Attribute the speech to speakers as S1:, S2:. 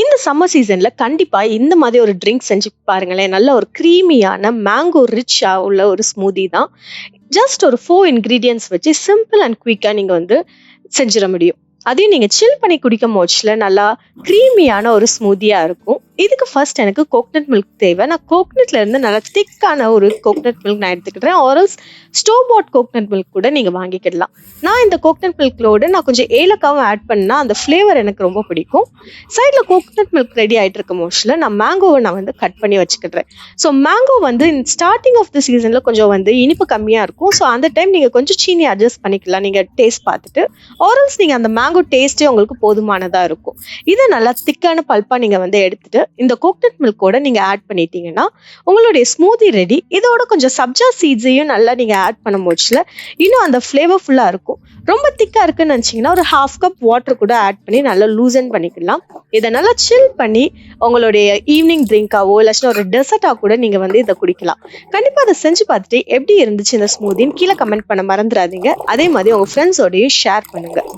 S1: இந்த சம்மர் சீசன்ல கண்டிப்பா இந்த மாதிரி ஒரு ட்ரிங்க் செஞ்சு பாருங்களேன். நல்ல ஒரு கிரீமியான மேங்கோ ரிச்சா உள்ள ஒரு ஸ்மூதி தான். ஜஸ்ட் ஒரு 4 இன்கிரீடியன்ட்ஸ் வச்சு சிம்பிள் அண்ட் குயிக்கா நீங்க வந்து செஞ்சிட முடியும். அதையும் நீங்க சில் பண்ணி குடிக்கும் போச்சுல நல்லா கிரீமியான ஒரு ஸ்மூதியா இருக்கும். இதுக்கு ஃபர்ஸ்ட் எனக்கு கோகனட் மில்க் தேவை. நான் கோகனட்ல இருந்து நல்லா திக்கான ஒரு கோகனட் மில்க் நான் எடுத்துக்கிறேன். ஆரல்ஸ் ஸ்டோர் பாட் கோகனட் மில்க் கூட நீங்க வாங்கிக்கிடலாம். நான் இந்த கோகனட் மில்க்லோட நான் கொஞ்சம் ஏலக்காவும் ஆட் பண்ணா அந்த ஃப்ளேவர் எனக்கு ரொம்ப பிடிக்கும். சைடில் கோகனட் மில்க் ரெடி ஆகிட்டு இருக்க மோஸ்ட்ல நான் மேங்கோவை நான் வந்து கட் பண்ணி வச்சுக்கிடுறேன். ஸோ மேங்கோ வந்து ஸ்டார்டிங் ஆஃப் த சீசனில் கொஞ்சம் வந்து இனிப்பு கம்மியாக இருக்கும். ஸோ அந்த டைம் நீங்கள் கொஞ்சம் சீனி அட்ஜஸ்ட் பண்ணிக்கலாம் நீங்கள் டேஸ்ட் பார்த்துட்டு. ஆரல்ஸ் நீங்கள் அந்த மேங்கோ டேஸ்ட்டே உங்களுக்கு போதுமானதாக இருக்கும். இதை நல்லா திக்கான பல்ப்பாக நீங்கள் வந்து எடுத்துட்டு இந்த கோகனட் மில்கோட நீங்கள் ஆட் பண்ணிட்டீங்கன்னா உங்களுடைய ஸ்மூதி ரெடி. இதோட கொஞ்சம் சப்ஜா சீட்ஸையும் நல்லா நீங்கள் ஆட் பண்ண மோஸ்ட்ல இன்னும் அந்த ஃப்ளேவர்ஃபுல்லாக இருக்கும். ரொம்ப திக்காக இருக்குன்னு நினச்சிங்கன்னா ஒரு 1/2 கப் வாட்டர் கூட ஆட் பண்ணி நல்லா லூசன் பண்ணிக்கலாம். இதை நல்லா சில் பண்ணி உங்களுடைய ஈவினிங் ட்ரிங்காவோ இல்லாச்சுன்னா ஒரு டெசர்ட்டாக கூட நீங்கள் வந்து இதை குடிக்கலாம். கண்டிப்பாக அதை செஞ்சு பார்த்துட்டு எப்படி இருந்துச்சு இந்த ஸ்மூதின்னு கீழே கமெண்ட் பண்ண மறந்துடாதீங்க. அதே மாதிரி உங்கள் ஃப்ரெண்ட்ஸோடையும் ஷேர் பண்ணுங்கள்.